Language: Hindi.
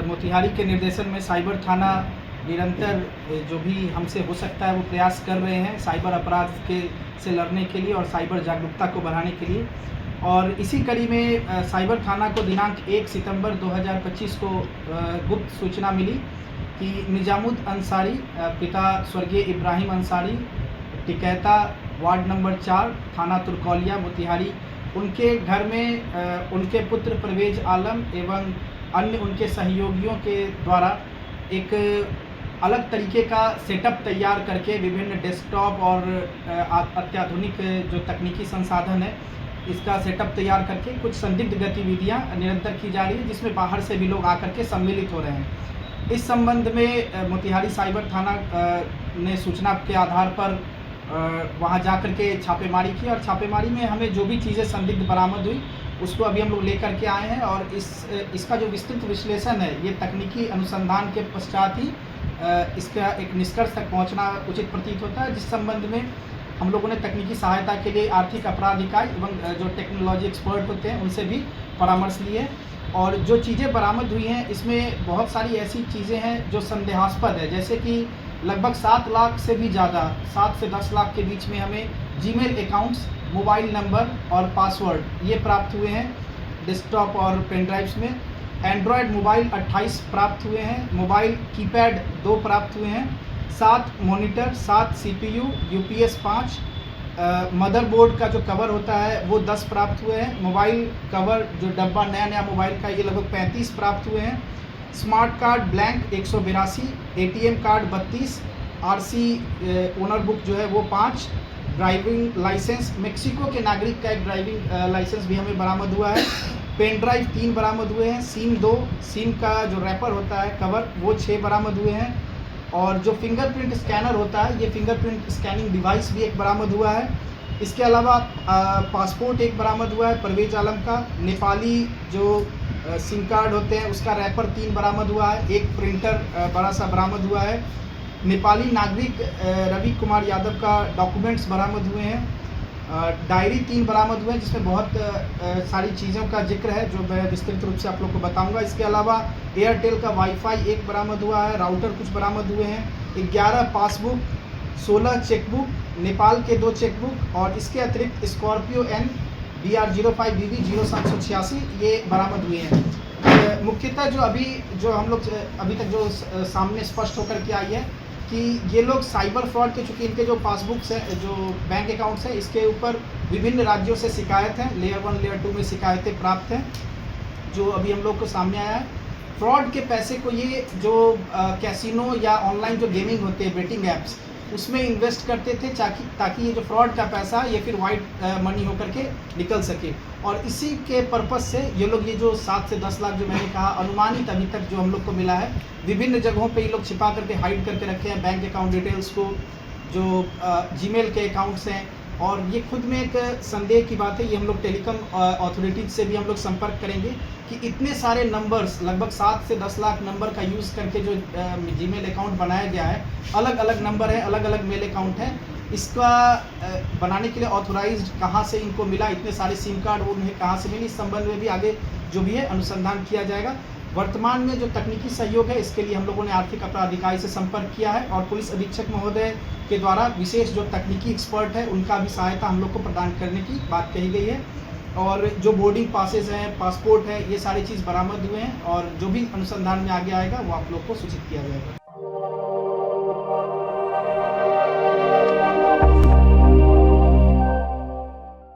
मोतिहारी के निर्देशन में साइबर थाना निरंतर जो भी हमसे हो सकता है वो प्रयास कर रहे हैं साइबर अपराध के से लड़ने के लिए और साइबर जागरूकता को बढ़ाने के लिए। और इसी कड़ी में साइबर थाना को दिनांक 1 सितंबर 2025 को गुप्त सूचना मिली कि निजामुद्दीन अंसारी पिता स्वर्गीय इब्राहिम अंसारी टिकैता वार्ड नंबर 4 थाना तुर्कौलिया मोतिहारी, उनके घर में उनके पुत्र परवेज आलम एवं अन्य उनके सहयोगियों के द्वारा एक अलग तरीके का सेटअप तैयार करके विभिन्न डेस्कटॉप और अत्याधुनिक जो तकनीकी संसाधन है इसका सेटअप तैयार करके कुछ संदिग्ध गतिविधियां निरंतर की जा रही है, जिसमें बाहर से भी लोग आकर के सम्मिलित हो रहे हैं। इस संबंध में मोतिहारी साइबर थाना ने सूचना के आधार पर वहां जाकर के छापेमारी की और छापेमारी में हमें जो भी चीज़ें संदिग्ध बरामद हुई उसको अभी हम लोग लेकर के आए हैं। और इसका जो विस्तृत विश्लेषण है ये तकनीकी अनुसंधान के पश्चात ही इसका एक निष्कर्ष तक पहुंचना उचित प्रतीत होता है, जिस संबंध में हम लोगों ने तकनीकी सहायता के लिए आर्थिक अपराध इकाई एवं जो टेक्नोलॉजी एक्सपर्ट होते हैं उनसे भी परामर्श लिए। और जो चीज़ें बरामद हुई हैं इसमें बहुत सारी ऐसी चीज़ें हैं जो संदेहास्पद है, जैसे कि लगभग 7 लाख से भी ज़्यादा 7 से 10 लाख के बीच में हमें जीमेल अकाउंट्स, मोबाइल नंबर और पासवर्ड ये प्राप्त हुए हैं डेस्कटॉप और पेन ड्राइव्स में। एंड्रॉयड मोबाइल 28 प्राप्त हुए हैं, मोबाइल कीपैड 2 प्राप्त हुए हैं, 7 मॉनिटर, 7 CPU, UPS 5, मदरबोर्ड का जो कवर होता है वो 10 प्राप्त हुए हैं, मोबाइल कवर जो डब्बा नया मोबाइल का ये लगभग 35 प्राप्त हुए हैं, smart card blank 182, ATM card 32, RC owner book जो है वो 5, ड्राइविंग लाइसेंस मेक्सिको के नागरिक का एक ड्राइविंग लाइसेंस भी हमें बरामद हुआ है, पेन ड्राइव 3 बरामद हुए हैं, सिम 2, सिम का जो रैपर होता है कवर वो 6 बरामद हुए हैं, और जो फिंगरप्रिंट स्कैनर होता है ये फिंगरप्रिंट स्कैनिंग डिवाइस भी एक बरामद हुआ है। इसके अलावा पासपोर्ट एक बरामद हुआ है परवेज आलम का, नेपाली जो सिम कार्ड होते हैं उसका रैपर 3 बरामद हुआ है, एक प्रिंटर बड़ा सा बरामद हुआ है, नेपाली नागरिक रवि कुमार यादव का डॉक्यूमेंट्स बरामद हुए हैं, डायरी 3 बरामद हुए हैं जिसमें बहुत सारी चीज़ों का जिक्र है जो मैं विस्तृत रूप से आप लोग को बताऊंगा। इसके अलावा एयरटेल का वाईफाई 1 बरामद हुआ है, राउटर कुछ बरामद हुए हैं, 11 पासबुक, 16 चेकबुक, नेपाल के 2 चेकबुक और इसके अतिरिक्त स्कॉर्पियो N BR05BB 0786 ये बरामद हुए हैं। मुख्यतः जो हम लोग अभी तक जो सामने स्पष्ट होकर के आई है कि ये लोग साइबर फ्रॉड के, चूँकि इनके जो पासबुक्स हैं जो बैंक अकाउंट्स हैं इसके ऊपर विभिन्न राज्यों से शिकायत हैं, लेयर 1 लेयर 2 में शिकायतें प्राप्त हैं जो अभी हम लोग को सामने आया है। फ्रॉड के पैसे को ये जो कैसीनो या ऑनलाइन जो गेमिंग होते हैं बेटिंग ऐप्स उसमें इन्वेस्ट करते थे ताकि ये जो फ्रॉड का पैसा ये फिर वाइट मनी होकर के निकल सके। और इसी के पर्पस से ये लोग ये जो 7 से 10 लाख जो मैंने कहा अनुमानित अभी तक जो हम लोग को मिला है, विभिन्न जगहों पे ये लोग छिपा करके हाइड करके रखे हैं बैंक अकाउंट डिटेल्स को, जो जीमेल के अकाउंट्स हैं। और ये खुद में एक संदेह की बात है, ये हम लोग टेलीकॉम अथॉरिटीज से भी हम लोग संपर्क करेंगे कि इतने सारे नंबर्स, लगभग 7 से 10 लाख नंबर का यूज़ करके जो जीमेल अकाउंट बनाया गया है, अलग अलग नंबर है, अलग अलग मेल अकाउंट है, इसका बनाने के लिए ऑथोराइज्ड कहाँ से इनको मिला, इतने सारे सिम कार्ड उन्हें कहाँ से मिली, इस संबंध में भी आगे जो भी है अनुसंधान किया जाएगा। वर्तमान में जो तकनीकी सहयोग है इसके लिए हम लोगों ने आर्थिक अपराध इकाई से संपर्क किया है और पुलिस अधीक्षक महोदय के द्वारा विशेष जो तकनीकी एक्सपर्ट है उनका भी सहायता हम लोग को प्रदान करने की बात कही गई है। और जो बोर्डिंग पासेस हैं, पासपोर्ट है, ये सारी चीज़ बरामद हुए हैं और जो भी अनुसंधान में आगे आएगा वो आप लोग को सूचित किया जाएगा।